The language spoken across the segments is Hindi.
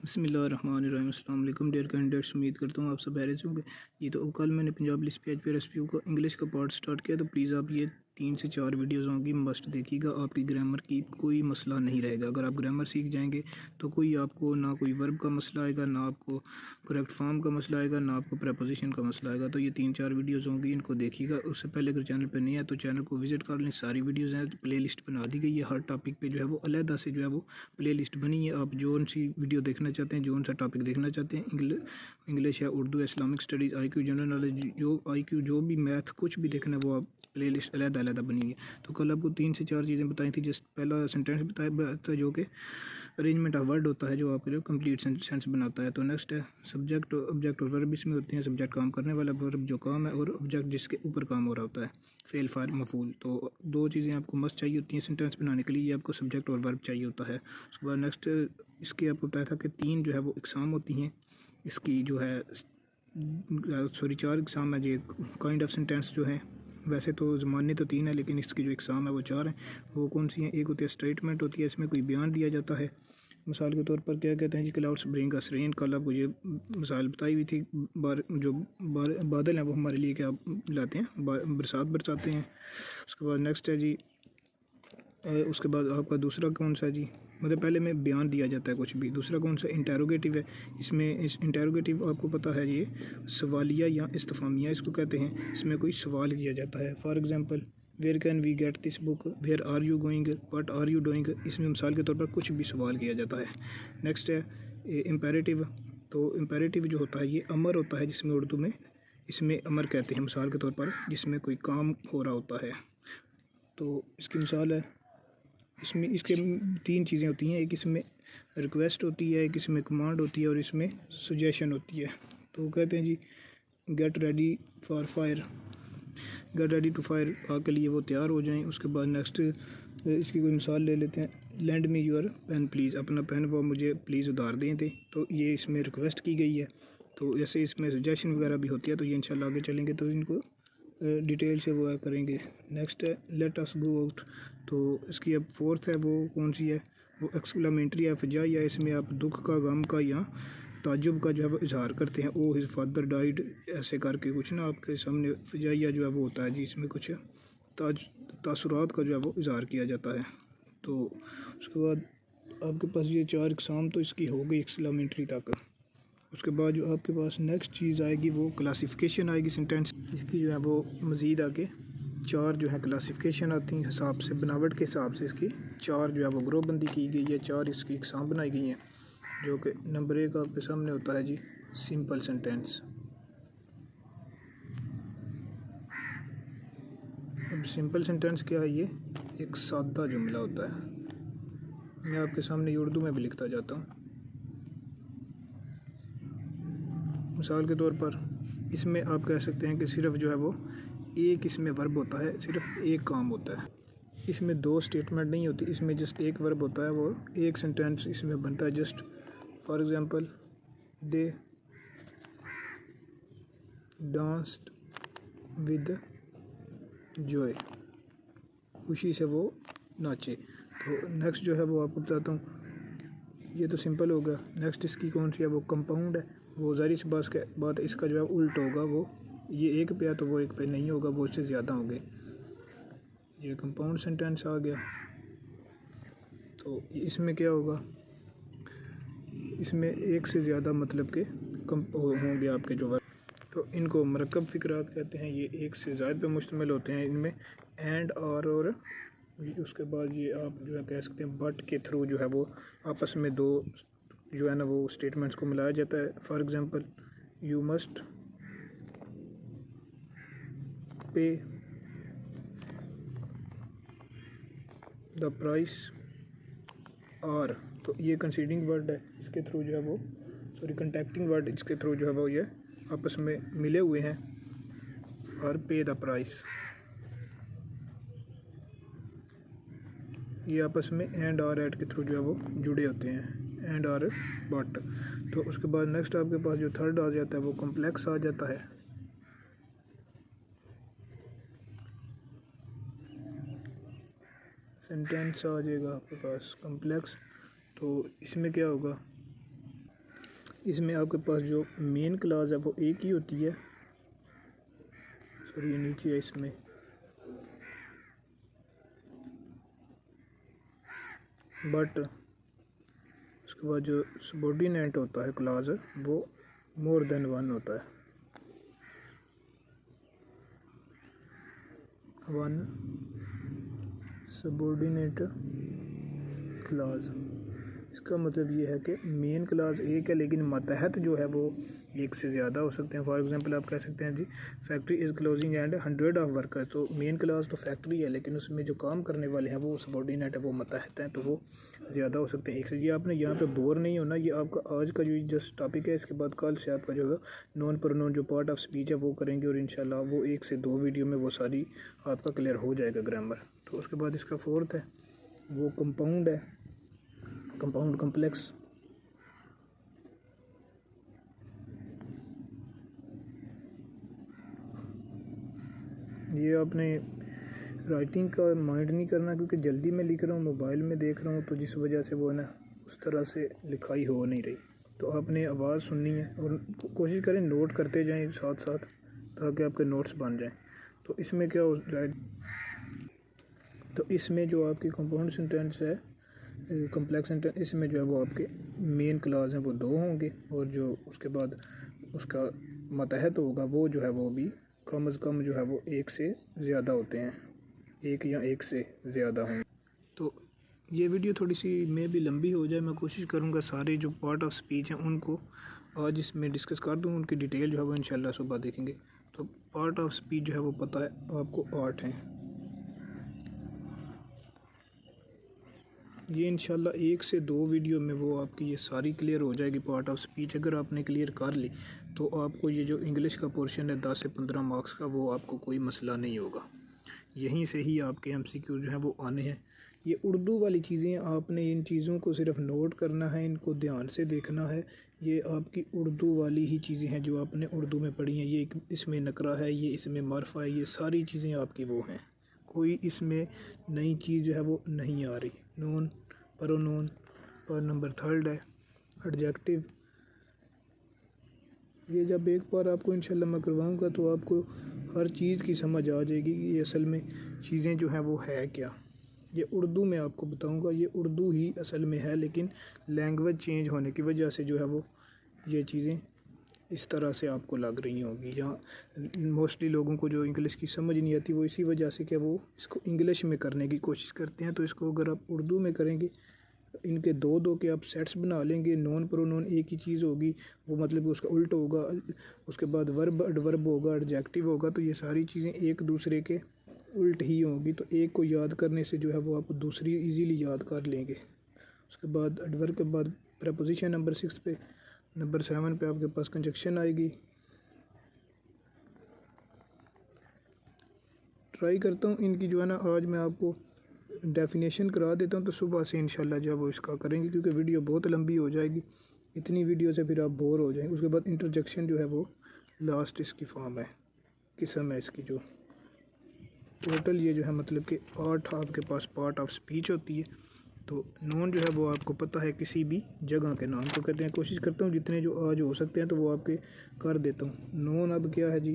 बिस्मिल्लाहिर्रहमानिर्रहीम। अस्सलाम वालेकुम डियर कैंडिडेट्स, उम्मीद करता हूँ आप सब खैरियत से होंगे। जी तो कल मैंने पंजाबी पेज पे रेसिपी का इंग्लिश का पार्ट स्टार्ट किया, तो प्लीज़ आप ये 3 से 4 वीडियोज़ होंगी, मस्ट देखिएगा। आपकी ग्रामर की कोई मसला नहीं रहेगा। अगर आप ग्रामर सीख जाएंगे तो कोई आपको ना कोई वर्ब का मसला आएगा, ना आपको करेक्ट फॉर्म का मसला आएगा, ना आपको प्रपोजिशन का मसला आएगा। तो ये 3-4 वीडियोज़ होंगी, इनको देखिएगा। उससे पहले अगर चैनल पर नहीं है तो चैनल को विजिट कर लें। सारी वीडियोज़ हैं, प्ले लिस्ट बना दी गई है। हर टॉपिक पर जो है वो अलहदा से जो है वो प्ले लिस्ट बनी है। आप जो सी वीडियो देखना चाहते हैं, जो सा टॉपिक देखना चाहते हैं, इंग्लिश है, Urdu, Islamic studies, IQ, general knowledge, जो IQ जो भी मैथ कुछ भी देखना है वो आप प्ले लिस्ट अलग बनी है। तो कल आपको 3 से 4 चीज़ें बताई थी। जस्ट पहला सेंटेंस बताया जो कि अरेंजमेंट ऑफ वर्ड होता है, जो आपके लिए कंप्लीट सेंटेंस बनाता है। तो नेक्स्ट है सब्जेक्ट, ऑब्जेक्ट और वर्ब इसमें होती हैं। सब्जेक्ट काम करने वाला, वर्ब जो काम है, और ऑब्जेक्ट जिसके ऊपर काम हो रहा होता है, फेल, फाइल, मफूल। तो 2 चीज़ें आपको मस्ट चाहिए होती हैं सेंटेंस बनाने के लिए। ये आपको सब्जेक्ट और वर्ब चाहिए होता है। उसके बाद नेक्स्ट इसके आपको बताया था कि 3 जो है वो एग्ज़ाम होती हैं इसकी, जो है 4 एग्ज़ाम है। ये काइंड ऑफ सेंटेंस जो है, वैसे तो ज़माने तो 3 है, लेकिन इसकी जो एग्ज़ाम है वो 4 हैं। वो कौन सी हैं? एक होती है स्टेटमेंट होती है, इसमें कोई बयान दिया जाता है। मिसाल के तौर पर क्या कहते हैं जी, क्लाउड्स ब्रिंग अस रेन। कल आपको ये मिसाल बताई हुई थी। बादल हैं वो हमारे लिए क्या लाते हैं? बरसात बरसाते हैं। उसके बाद नेक्स्ट है जी, उसके बाद आपका दूसरा कौन सा है जी, मतलब पहले में बयान दिया जाता है कुछ भी। दूसरा कौन सा? इंटेरोगेटिव है। इसमें इस इंटेरोगेटिव आपको पता है, ये सवालिया या इस्तफामिया इसको कहते हैं। इसमें कोई सवाल किया जाता है। For example, where can we get this book, where are you going, what are you doing. इसमें मिसाल के तौर पर कुछ भी सवाल किया जाता है। नेक्स्ट है इम्पेरेटिव। तो इम्पेरेटिव जो होता है ये अमर होता है, जिसमें उर्दू में इसमें अमर कहते हैं। मिसाल के तौर पर जिसमें कोई काम हो रहा होता है, तो इसकी मिसाल है। इसमें इसके 3 चीज़ें होती हैं। एक इसमें रिक्वेस्ट होती है, एक इसमें कमांड होती है, और इसमें सजेशन होती है। तो कहते हैं जी get ready for fire, get ready to fire, आग के लिए वो तैयार हो जाएं। उसके बाद नेक्स्ट इसकी कोई मिसाल ले लेते हैं। Lend me your pen please, अपना पेन वो मुझे प्लीज़ उधार दें थे। तो ये इसमें रिक्वेस्ट की गई है। तो जैसे इसमें सजेशन वगैरह भी होती है। तो ये इंशाल्लाह आगे चलेंगे तो इनको डिटेल से वो करेंगे। नेक्स्ट है लेट अस गो आउट। तो इसकी अब 4th है, वो कौन सी है? वो एक्सक्लामेंट्री है, फजाइया। इसमें आप दुख का, गम का या ताज्जुब का जो है वो इजहार करते हैं। ओ हिज फादर डाइड, ऐसे करके कुछ ना आपके सामने फजाइया जो है वो होता है जी। इसमें कुछ तासुरात का जो है वो इजहार किया जाता है। तो उसके बाद आपके पास ये 4 इकसाम तो इसकी हो गई एक्सक्लामेंट्री तक। उसके बाद जो आपके पास नेक्स्ट चीज़ आएगी वो क्लासिफिकेशन आएगी सेंटेंस। इसकी जो है वो मज़ीद आगे 4 जो है क्लासिफिकेशन आती हैं। हिसाब से, बनावट के हिसाब से इसकी 4 जो है वो ग्रुप बंदी की गई है। 4 इसकी इकसाम बनाई गई हैं, जो कि नंबर 1 आपके सामने होता है जी, सिंपल सेंटेंस। अब सिंपल सेंटेंस क्या है? ये एक सादा जुमला होता है। मैं आपके सामने उर्दू में भी लिखता जाता हूँ। मिसाल के तौर पर इसमें आप कह सकते हैं कि सिर्फ जो है वो एक इसमें वर्ब होता है, सिर्फ एक काम होता है। इसमें 2 स्टेटमेंट नहीं होती, इसमें जस्ट एक वर्ब होता है। वो एक सेंटेंस इसमें बनता है। Just for example, they danced with Joy, खुशी से वो नाचे। तो नेक्स्ट जो है वो आपको बताता हूँ। ये तो सिंपल होगा। नेक्स्ट इसकी कौन सी है? वो कंपाउंड है। वो ज़ाहिर सी बात इसका जो है उल्ट होगा। वो ये 1 पे है तो वो 1 पे नहीं होगा, वो उससे ज़्यादा होंगे। ये कंपाउंड सेंटेंस आ गया। तो इसमें क्या होगा? इसमें 1 से ज़्यादा मतलब के होंगे आपके जो वर्ड। तो इनको मरकब फ़िक्रात कहते हैं। ये 1 से ज़ायद पे मुश्तमिल होते हैं। इनमें एंड और उसके बाद ये आप जो है कह सकते हैं बट के थ्रू जो है वो आपस में 2 जो है ना वो स्टेटमेंट्स को मिलाया जाता है। For example, you must pay the price are. तो ये कंसीडिंग वर्ड है, इसके थ्रू जो है वो कंटेक्टिंग वर्ड, इसके थ्रू जो है वो ये आपस में मिले हुए हैं। और पे द प्राइस, ये आपस में एंड और एट के थ्रू जो है वो जुड़े होते हैं, एंड और बट। तो उसके बाद नेक्स्ट आपके पास जो 3rd आ जाता है वो कॉम्प्लेक्स आ जाता है। सेंटेंस आ जाएगा आपके पास कॉम्प्लेक्स। तो इसमें क्या होगा? इसमें आपके पास जो मेन क्लास है वो एक ही होती है, सॉरी ये नीचे है इसमें, बट उसके बाद जो सबॉर्डिनेट होता है क्लास वो मोर देन वन होता है, वन सबॉर्डिनेट क्लास। इसका मतलब ये है कि मेन क्लास एक है लेकिन मतहत जो है वो एक से ज़्यादा हो सकते हैं। फॉर एग्जांपल आप कह सकते हैं जी factory is closing and 100 of worker, तो मेन क्लास तो फैक्ट्री है लेकिन उसमें जो काम करने वाले हैं वो सबॉर्डिनेट है, वो मतहत हैं, तो वो ज़्यादा हो सकते हैं एक से। ये आपने यहाँ पे बोर नहीं होना, ये आपका आज का जो जस्ट टॉपिक है, इसके बाद कल से आपका जो है नॉन प्रोनाउन जो पार्ट ऑफ स्पीच है वो करेंगे और इंशाल्लाह वो 1 से 2 वीडियो में वो सारी आपका क्लियर हो जाएगा ग्रामर। तो उसके बाद इसका फोर्थ है वो कंपाउंड है, कंपाउंड कम्प्लेक्स। ये आपने राइटिंग का माइंड नहीं करना क्योंकि जल्दी में लिख रहा हूँ, मोबाइल में देख रहा हूँ, तो जिस वजह से वो है ना उस तरह से लिखाई हो नहीं रही। तो आपने आवाज़ सुननी है और कोशिश करें नोट करते जाएं साथ साथ ताकि आपके नोट्स बन जाएं। तो इसमें क्या हो राइट, तो इसमें जो आपकी कंपाउंड सेंटेंस है, कम्प्लेक्स सेंटेंस, इसमें जो है वो आपके मेन क्लास हैं वो 2 होंगे और जो उसके बाद उसका मतहत होगा वो जो है वो भी कम अज़ कम जो है वो 1 से ज़्यादा होते हैं, 1 या 1 से ज़्यादा होंगे। तो ये वीडियो थोड़ी सी में भी लंबी हो जाए, मैं कोशिश करूँगा सारे जो पार्ट ऑफ स्पीच हैं उनको आज इसमें डिस्कस कर दूँ, उनकी डिटेल जो है वो इंशाल्लाह सुबह देखेंगे। तो पार्ट ऑफ स्पीच जो है वो पता है आपको 8 हैं, ये इंशाल्लाह 1 से 2 वीडियो में वो आपकी ये सारी क्लियर हो जाएगी पार्ट ऑफ स्पीच। अगर आपने क्लियर कर ली तो आपको ये जो इंग्लिश का पोर्शन है 10 से 15 मार्क्स का, वो आपको कोई मसला नहीं होगा, यहीं से ही आपके MCQ जो है वो आने हैं। ये उर्दू वाली चीज़ें आपने इन चीज़ों को सिर्फ नोट करना है, इनको ध्यान से देखना है। ये आपकी उर्दू वाली ही चीज़ें हैं जो आपने उर्दू में पढ़ी हैं। ये इसमें नकरा है, ये इसमें मरफ़ा है, ये सारी चीज़ें आपकी वो हैं, कोई इसमें नई चीज़ जो है वो नहीं आ रही। नोन प्रोनाउन और नंबर 3 है एडजेक्टिव। ये जब एक बार आपको इंशाल्लाह मैं करवाऊँगा तो आपको हर चीज़ की समझ आ जाएगी कि ये असल में चीज़ें जो हैं वो है क्या। ये उर्दू में आपको बताऊँगा, ये उर्दू ही असल में है लेकिन लैंग्वेज चेंज होने की वजह से जो है वो ये चीज़ें इस तरह से आपको लग रही होंगी। जहाँ मोस्टली लोगों को जो इंग्लिश की समझ नहीं आती वो इसी वजह से कि वो इसको इंग्लिश में करने की कोशिश करते हैं। तो इसको अगर आप उर्दू में करेंगे, इनके 2-2 के आप सेट्स बना लेंगे, नॉन प्रोनाउन एक ही चीज़ होगी, वो मतलब कि उसका उल्ट होगा, उसके बाद वर्ब एडवर्ब होगा, एडजेक्टिव होगा, तो ये सारी चीज़ें एक दूसरे के उल्ट ही होंगी। तो एक को याद करने से जो है वो आप दूसरी इजीली याद कर लेंगे। उसके बाद एडवर्ब के बाद प्रपोजिशन नंबर 6 पे, नंबर 7 पे आपके पास कंजक्शन आएगी। ट्राई करता हूँ इनकी जो है ना आज मैं आपको डेफिनेशन करा देता हूँ, तो सुबह से इंशाल्लाह जो वो इसका करेंगे क्योंकि वीडियो बहुत लंबी हो जाएगी, इतनी वीडियो से फिर आप बोर हो जाएंगे। उसके बाद इंटरजेक्शन जो है वो लास्ट इसकी फॉर्म है, किस्म है इसकी। जो टोटल ये जो है मतलब कि 8 आपके पास पार्ट ऑफ स्पीच होती है। तो नॉन जो है वो आपको पता है किसी भी जगह के नाम को कहते हैं। कोशिश करता हूँ जितने जो आज हो सकते हैं तो वो आपके कर देता हूँ। नॉन अब क्या है जी,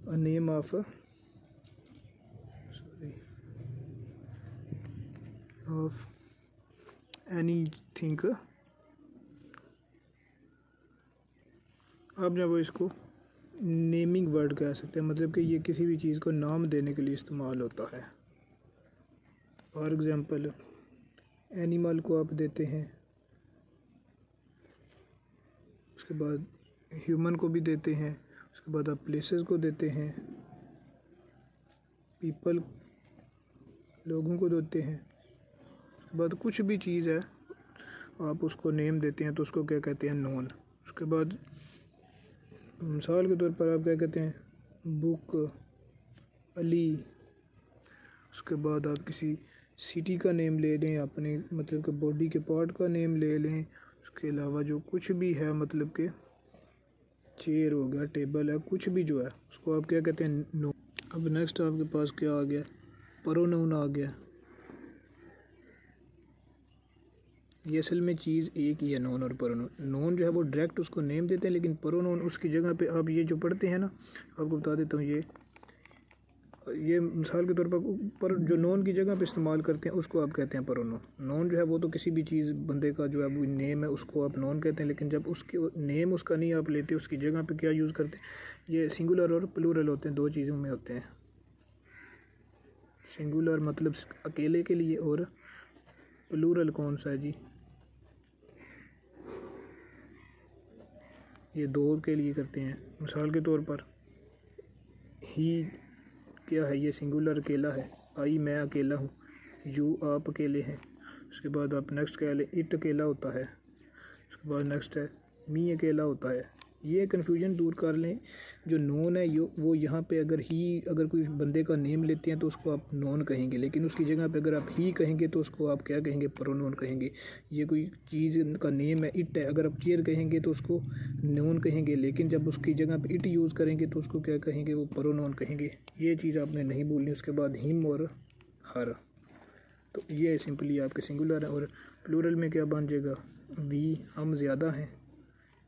a name of of anything. अब जब वो इसको नेमिंग वर्ड कह सकते हैं, मतलब कि ये किसी भी चीज़ को नाम देने के लिए इस्तेमाल होता है। फॉर एग्ज़ाम्पल एनिमल को आप देते हैं, उसके बाद ह्यूमन को भी देते हैं, उसके बाद आप प्लेसेस को देते हैं, पीपल लोगों को देते हैं, उसके बाद कुछ भी चीज़ है आप उसको नेम देते हैं तो उसको क्या कहते हैं, नॉन। उसके बाद मिसाल के तौर पर आप क्या कहते हैं, बुक, अली। उसके बाद आप किसी सिटी का नेम ले लें, अपने मतलब कि बॉडी के पार्ट का नेम ले लें। उसके अलावा जो कुछ भी है मतलब कि चेयर हो गया, टेबल है, कुछ भी जो है उसको आप क्या कहते हैं, नो। अब नेक्स्ट आपके पास क्या आ गया, प्रोनाउन आ गया। ये असल में चीज़ एक ही है, नॉन और प्रोनाउन। नॉन जो है वो डायरेक्ट उसको नेम देते हैं, लेकिन प्रोनाउन उसकी जगह पे आप ये जो पढ़ते हैं ना, आपको बता देता हूँ, ये मिसाल के तौर पर जो नॉन की जगह पे इस्तेमाल करते हैं उसको आप कहते हैं प्रोनाउन। नॉन जो है वो तो किसी भी चीज़ बंदे का जो है वो नेम है, उसको आप नॉन कहते हैं, लेकिन जब उसके नेम उसका नहीं आप लेते, उसकी जगह पे क्या यूज़ करते हैं, ये सिंगुलर और प्लूरल होते हैं, दो चीज़ों में होते हैं। सिंगुलर मतलब अकेले के लिए, और प्लूरल कौन सा है जी, ये दो के लिए करते हैं। मिसाल के तौर पर ही क्या है, ये सिंगुलर अकेला है, आई मैं अकेला हूँ, यू आप अकेले हैं। उसके बाद आप नेक्स्ट कह लें इट अकेला होता है। उसके बाद नेक्स्ट है मी अकेला होता है। ये कन्फ्यूजन दूर कर लें, जो नॉन है वो यहाँ पे अगर कोई बंदे का नेम लेते हैं तो उसको आप नॉन कहेंगे, लेकिन उसकी जगह पे अगर आप ही कहेंगे तो उसको आप क्या कहेंगे, प्रोनाउन कहेंगे। ये कोई चीज़ का नेम है, इट है, अगर आप चेयर कहेंगे तो उसको नॉन कहेंगे, लेकिन जब उसकी जगह पे इट यूज़ करेंगे तो उसको क्या कहेंगे, वो प्रोनाउन कहेंगे। ये चीज़ आपने नहीं भूलनी। उसके बाद हिम और हर, तो ये सिंपली आपके सिंगुलर है। और प्लूरल में क्या बन जाएगा, वी हम ज़्यादा हैं,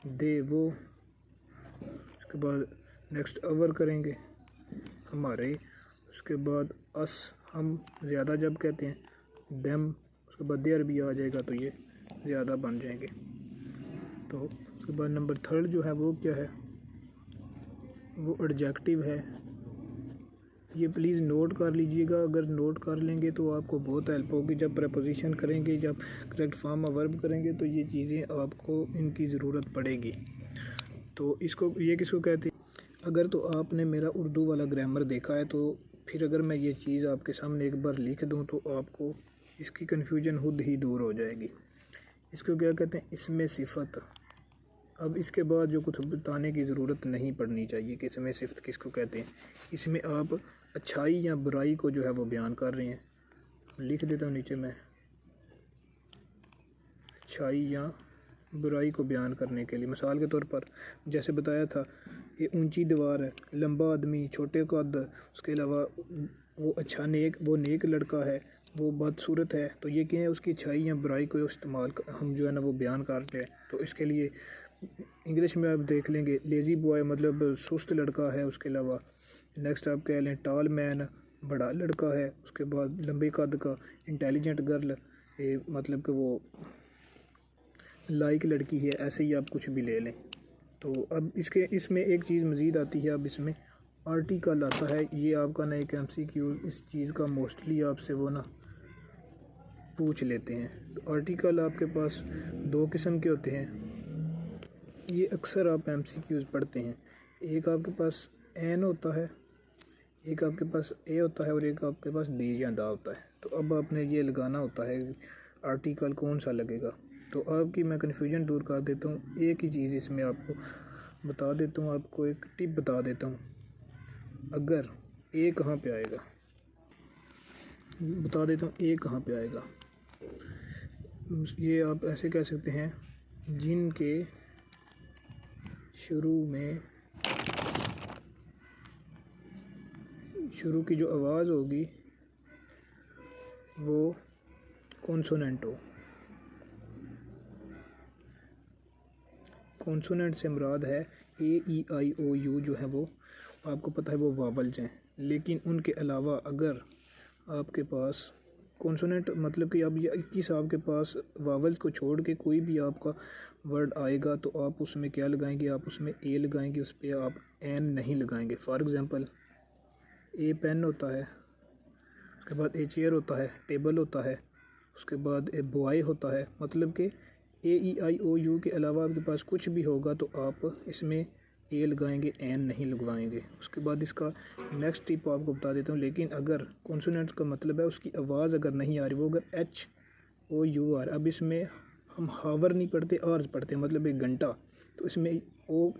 दे वो। उसके बाद नेक्स्ट अवर करेंगे, हमारे। उसके बाद अस हम ज़्यादा जब कहते हैं, देम। उसके बाद देयर भी आ जाएगा तो ये ज़्यादा बन जाएंगे। तो उसके बाद नंबर 3 जो है वो क्या है, वो एडजेक्टिव है। ये प्लीज़ नोट कर लीजिएगा, अगर नोट कर लेंगे तो आपको बहुत हेल्प होगी। जब प्रपोजिशन करेंगे, जब करेक्ट फॉर्म में वर्ब करेंगे तो ये चीज़ें आपको इनकी ज़रूरत पड़ेगी। तो इसको ये किसको कहते हैं, अगर तो आपने मेरा उर्दू वाला ग्रामर देखा है तो फिर अगर मैं ये चीज़ आपके सामने एक बार लिख दूं तो आपको इसकी कन्फ्यूजन खुद ही दूर हो जाएगी। इसको क्या कहते हैं, इसमें सिफत। अब इसके बाद जो कुछ बताने की ज़रूरत नहीं पड़नी चाहिए कि इसमें सिफत किसको कहते हैं। इसमें आप अच्छाई या बुराई को जो है वो बयान कर रहे हैं। लिख देता हूँ नीचे मैं, अच्छाई या बुराई को बयान करने के लिए। मिसाल के तौर पर जैसे बताया था, ये ऊंची दीवार है, लंबा आदमी, छोटे कद, उसके अलावा वो अच्छा वो नेक लड़का है, वो बदसूरत है। तो ये क्या है, उसकी अच्छाई या बुराई को इस्तेमाल हम जो है ना वो बयान करते हैं। तो इसके लिए इंग्लिश में आप देख लेंगे, लेज़ी बॉय मतलब सुस्त लड़का है। उसके अलावा नेक्स्ट आप कह लें टाल मैन, बड़ा लड़का है। उसके बाद लंबे कद का, इंटेलिजेंट गर्ल, मतलब कि वो लाइक लड़की है। ऐसे ही आप कुछ भी ले लें। तो अब इसमें एक चीज़ मज़ीद आती है, अब इसमें आर्टिकल आता है। ये आपका ना एक MCQ इस चीज़ का मोस्टली आपसे वो ना पूछ लेते हैं। तो आर्टिकल आपके पास 2 किस्म के होते हैं, ये अक्सर आप MCQs पढ़ते हैं। एक आपके पास एन होता है, एक आपके पास ए होता है, और एक आपके पास दी या दा होता है। तो अब आपने ये लगाना होता है आर्टिकल कौन सा लगेगा। तो आपकी मैं कन्फ्यूजन दूर कर देता हूँ। एक ही चीज़ इसमें आपको बता देता हूँ, आपको एक टिप बता देता हूँ। अगर ए कहाँ पे आएगा, बता देता हूँ ए कहाँ पे आएगा। ये आप ऐसे कह सकते हैं, जिनके शुरू की जो आवाज़ होगी वो कॉन्सोनेंट हो। कॉन्सोनेंट से मुराद है AEIOU जो है वो आपको पता है वो वावल्स हैं। लेकिन उनके अलावा अगर आपके पास कॉन्सोनेंट मतलब कि अब 21 आपके पास वावल्स को छोड़ के कोई भी आपका वर्ड आएगा तो आप उसमें क्या लगाएंगे, आप उसमें ए लगाएंगे, उस पर आप एन नहीं लगाएंगे। फॉर एग्ज़ाम्पल ए पेन होता है, उसके बाद ए चेयर होता है, टेबल होता है, उसके बाद ए बॉय होता है। मतलब कि AEIOU के अलावा आपके पास कुछ भी होगा तो आप इसमें ए लगाएंगे, एन नहीं लगवाएंगे। उसके बाद इसका नेक्स्ट टिप आपको बता देता हूँ। लेकिन अगर कॉन्सोनेंट का मतलब है उसकी आवाज़ अगर नहीं आ रही, वो अगर HOUR, अब इसमें हम हावर नहीं पढ़ते, आर्स पढ़ते हैं, मतलब एक घंटा। तो इसमें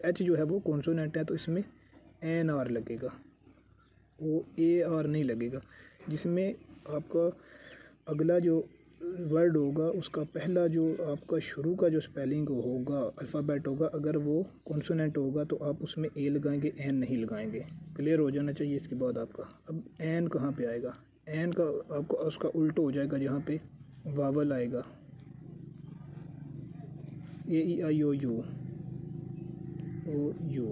H जो है वो कॉन्सोनेंट है, तो इसमें NR लगेगा, OAR नहीं लगेगा। जिसमें आपका अगला जो वर्ड होगा उसका पहला जो आपका शुरू का जो स्पेलिंग होगा, अल्फ़ाबेट होगा, अगर वो कॉन्सोनेंट होगा तो आप उसमें ए लगाएंगे, एन नहीं लगाएंगे। क्लियर हो जाना चाहिए इसके बाद आपका। अब एन कहाँ पे आएगा, एन का आपका उसका उल्टा हो जाएगा, जहाँ पे वावल आएगा। AEIOU OU,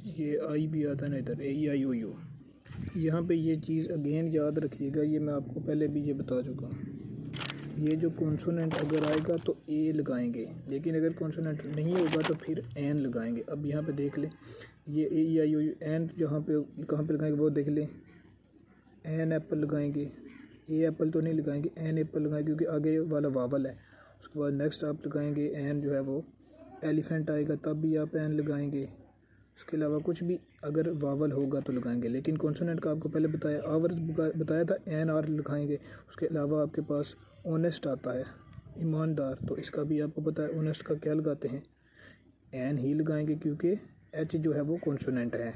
ये आई भी आता है ना इधर, AEIOU। यहाँ पे ये चीज़ अगेन याद रखिएगा, ये मैं आपको पहले भी ये बता चुका हूँ। ये जो कॉन्सोनेंट अगर आएगा तो ए लगाएंगे, लेकिन अगर कॉन्सोनेंट नहीं होगा तो फिर एन लगाएंगे। अब यहाँ पे देख लें, ये AEIOU एन जहाँ पे कहाँ पे लगाएंगे वो देख लें। एन एप्पल लगाएंगे, ए एप्पल तो नहीं लगाएंगे, एन एप्पल लगाएंगे क्योंकि आगे वाला वावल है। उसके बाद नेक्स्ट आप लगाएंगे एन जो है वो एलिफेंट आएगा तब भी आप एन लगाएंगे। उसके अलावा कुछ भी अगर वावल होगा तो लगाएंगे, लेकिन कॉन्सोनेंट का आपको पहले बताया, आवर बताया था, एन आर लगाएंगे। उसके अलावा आपके पास ऑनेस्ट आता है, ईमानदार, तो इसका भी आपको पता है ऑनेस्ट का क्या लगाते हैं, एन ही लगाएंगे क्योंकि एच जो है वो कॉन्सोनेंट है।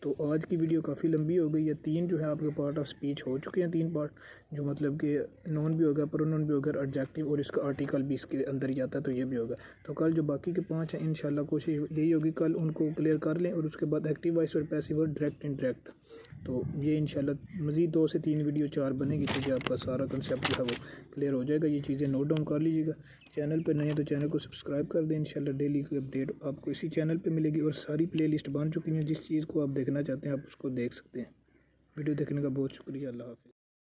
तो आज की वीडियो काफ़ी लंबी हो गई है। 3 जो है आपके पार्ट ऑफ स्पीच हो चुके हैं, 3 पार्ट, जो मतलब कि नॉन भी होगा, प्रोनाउन भी होगा, एडजेक्टिव और इसका आर्टिकल भी इसके अंदर ही आता है, तो ये भी होगा। तो कल जो बाकी के 5 हैं इंशाल्लाह कोशिश यही होगी कल उनको क्लियर कर लें, और उसके बाद एक्टिव वॉइस और पैसिव और डायरेक्ट इनडायरेक्ट। तो ये इंशाल्लाह मज़ीद 2 से 3 वीडियो 4 बनेगी, तो आपका सारा कंसेप्ट जो है वो क्लियर हो जाएगा। ये चीज़ें नोट डाउन कर लीजिएगा। चैनल पर नए हैं तो चैनल को सब्सक्राइब कर दें। इंशाल्लाह डेली की अपडेट आपको इसी चैनल पे मिलेगी, और सारी प्लेलिस्ट बन चुकी हैं। जिस चीज़ को आप देखना चाहते हैं आप उसको देख सकते हैं। वीडियो देखने का बहुत शुक्रिया। अल्लाह हाफ़िज़।